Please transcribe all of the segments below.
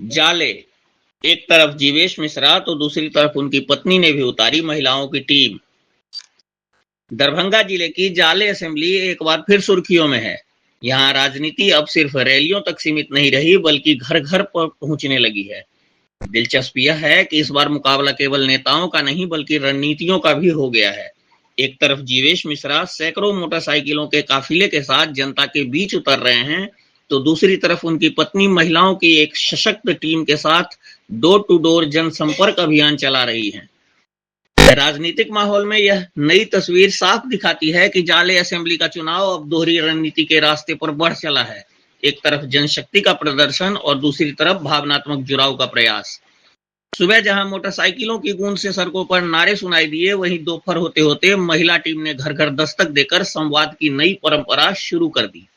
जाले, एक तरफ जीवेश मिश्रा तो दूसरी तरफ उनकी पत्नी ने भी उतारी महिलाओं की टीम। दरभंगा जिले की जाले असेंबली एक बार फिर सुर्खियों में है। यहाँ राजनीति अब सिर्फ रैलियों तक सीमित नहीं रही बल्कि घर घर पर पहुंचने लगी है। दिलचस्प यह है कि इस बार मुकाबला केवल नेताओं का नहीं बल्कि रणनीतियों का भी हो गया है। एक तरफ जीवेश मिश्रा सैकड़ों मोटरसाइकिलों के काफिले के साथ जनता के बीच उतर रहे हैं, तो दूसरी तरफ उनकी पत्नी महिलाओं की एक सशक्त टीम के साथ डोर टू डोर जनसंपर्क अभियान चला रही हैं। राजनीतिक माहौल में यह नई तस्वीर साफ दिखाती है कि जाले असेंबली का चुनाव अब दोहरी रणनीति के रास्ते पर बढ़ चला है। एक तरफ जनशक्ति का प्रदर्शन और दूसरी तरफ भावनात्मक जुड़ाव का प्रयास। सुबह जहां मोटरसाइकिलों की गूंज से सड़कों पर नारे सुनाई दिए, वहीं दोपहर होते होते महिला टीम ने घर घर दस्तक देकर संवाद की नई परंपरा शुरू कर दी।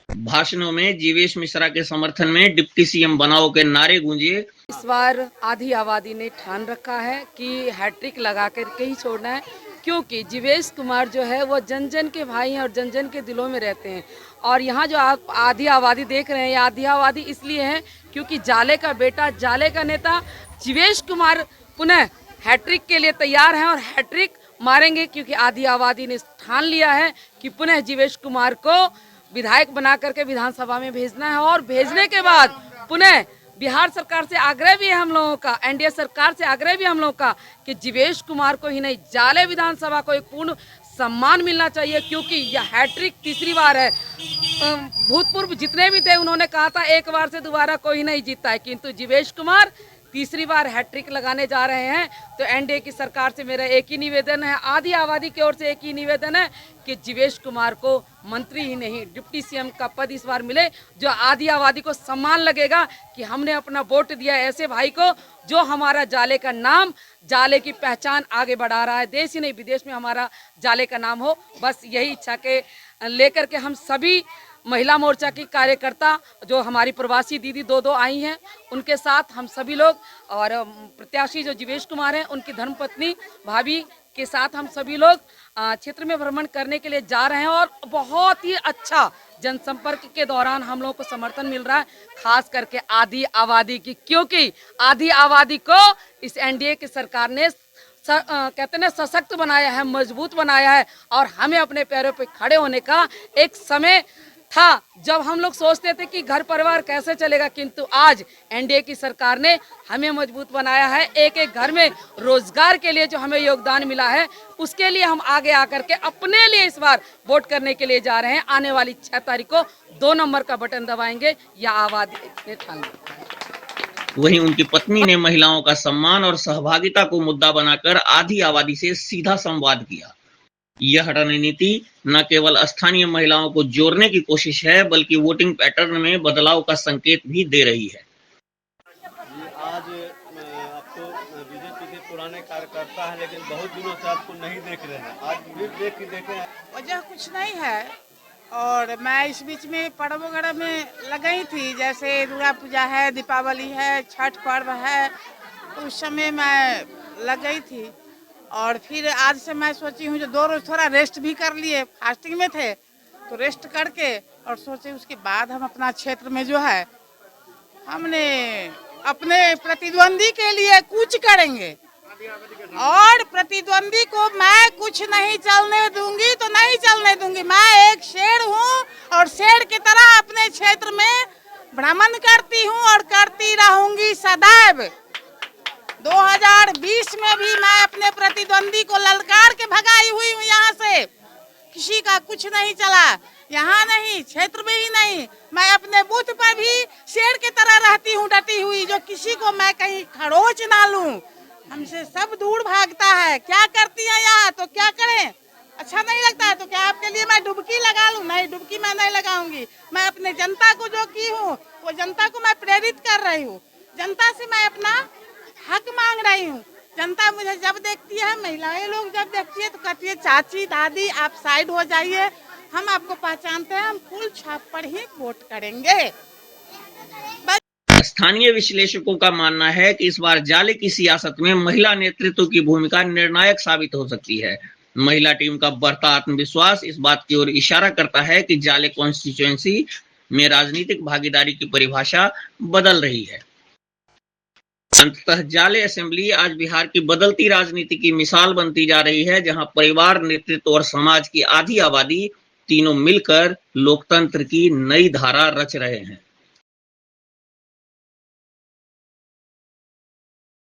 भाषणों में जीवेश मिश्रा के समर्थन में डिप्टी सीएम बनाओ के नारे गूंजे। इस बार आधी आबादी ने ठान रखा है कि हैट्रिक लगा करके ही छोड़ना है, क्योंकि जीवेश कुमार जो है वो जन जन के भाई हैं और जन जन के दिलों में रहते हैं। और यहाँ जो आप आधी आबादी देख रहे हैं, ये आधी आबादी इसलिए है क्योंकि जाले का बेटा, जाले का नेता जीवेश कुमार पुनः हैट्रिक के लिए तैयार हैं और हैट्रिक मारेंगे, क्योंकि आधी आबादी ने ठान लिया है कि पुनः जीवेश कुमार को विधायक बना करके विधानसभा में भेजना है। और भेजने के बाद पुनः बिहार सरकार से आग्रह भी है हम लोगों का, एनडीए सरकार से आग्रह भी हम लोगों का कि जीवेश कुमार को ही नहीं, जाले विधानसभा को एक पूर्ण सम्मान मिलना चाहिए, क्योंकि यह हैट्रिक तीसरी बार है। भूतपूर्व जितने भी थे उन्होंने कहा था एक बार से दोबारा कोई नहीं जीता है, किंतु जीवेश कुमार तीसरी बार हैट्रिक लगाने जा रहे हैं। तो एनडीए की सरकार से मेरा एक ही निवेदन है, आधी आबादी की ओर से एक ही निवेदन है कि जीवेश कुमार को मंत्री ही नहीं डिप्टी सीएम का पद इस बार मिले, जो आधी आबादी को सम्मान लगेगा कि हमने अपना वोट दिया ऐसे भाई को जो हमारा जाले का नाम, जाले की पहचान आगे बढ़ा रहा है। देश ही नहीं विदेश में हमारा जाले का नाम हो, बस यही इच्छा के लेकर के हम सभी महिला मोर्चा की कार्यकर्ता जो हमारी प्रवासी दीदी दो आई हैं, उनके साथ हम सभी लोग और प्रत्याशी जो जीवेश कुमार हैं उनकी धर्मपत्नी भाभी के साथ हम सभी लोग क्षेत्र में भ्रमण करने के लिए जा रहे हैं। और बहुत ही अच्छा जनसंपर्क के दौरान हम लोगों को समर्थन मिल रहा है, खास करके आधी आबादी की, क्योंकि आधी आबादी को इस एनडीए की सरकार ने कहते हैं सशक्त बनाया है, मजबूत बनाया है। और हमें अपने पैरों पे खड़े होने का एक समय था जब हम लोग सोचते थे कि घर परिवार कैसे चलेगा, किंतु आज एनडीए की सरकार ने हमें मजबूत बनाया है। एक एक घर में रोजगार के लिए जो हमें योगदान मिला है, उसके लिए हम आगे आकर के अपने लिए इस बार वोट करने के लिए जा रहे हैं। आने वाली 6 तारीख को 2 नंबर का बटन दबाएंगे या आबादी ने ठान लिया। वहीं उनकी पत्नी ने महिलाओं का सम्मान और सहभागिता को मुद्दा बनाकर आधी आबादी से सीधा संवाद किया। यह रणनीति न केवल स्थानीय महिलाओं को जोड़ने की कोशिश है बल्कि वोटिंग पैटर्न में बदलाव का संकेत भी दे रही है। आज आप तो बीजेपी के पुराने कार्यकर्ता हैं, लेकिन बहुत दिनों से आपको नहीं देख रहे हैं, आज फिर देखे वजह कुछ नहीं है। और मैं इस बीच में पर्व वगैरह में लगाई थी, जैसे दुर्गा पूजा है, दीपावली है, छठ पर्व है, तो उस समय मैं लग गई थी। और फिर आज से मैं सोची हूँ जो 2 रोज थोड़ा रेस्ट भी कर लिए, फास्टिंग में थे तो रेस्ट करके और सोचे उसके बाद हम अपना क्षेत्र में जो है हमने अपने प्रतिद्वंदी के लिए कुछ करेंगे। और प्रतिद्वंदी को मैं कुछ नहीं चलने दूंगी तो नहीं चलने दूंगी। मैं एक शेर हूँ और शेर की तरह अपने क्षेत्र में भ्रमण करती हूँ और करती रहूंगी सदैव। 2020 में भी मैं अपने प्रतिद्वंदी को ललकार के भगाई हुई हूँ यहाँ से, किसी का कुछ नहीं चला, यहाँ नहीं क्षेत्र में ही नहीं, मैं अपने बूथ पर भी शेर की तरह रहती हूँ डटी हुई, जो किसी को मैं कहीं खरोच ना लूं। हमसे सब दूर भागता है, क्या करती है यहाँ, तो क्या करें, अच्छा नहीं लगता है तो क्या आपके लिए मैं डुबकी लगा लूं? नहीं, डुबकी मैं नहीं लगाऊंगी। मैं अपने जनता को जो की हूँ वो जनता को मैं प्रेरित कर रही हूँ, जनता से मैं अपना हक मांग रही हूँ। जनता मुझे जब देखती है, महिलाएं लोग जब देखती है तो कहती है चाची दादी आप साइड हो जाइए, हम आपको पहचानते हैं, हम फुल छाप पर ही वोट करेंगे। स्थानीय विश्लेषकों का मानना है कि इस बार जाले की सियासत में महिला नेतृत्व की भूमिका निर्णायक साबित हो सकती है। महिला टीम का बढ़ता आत्मविश्वास इस बात की ओर इशारा करता है कि जाले कॉन्स्टिट्यूएंसी में राजनीतिक भागीदारी की परिभाषा बदल रही है। अंततः जाले असेंबली आज बिहार की बदलती राजनीति की मिसाल बनती जा रही है, जहां परिवार, नेतृत्व और समाज की आधी आबादी तीनों मिलकर लोकतंत्र की नई धारा रच रहे हैं।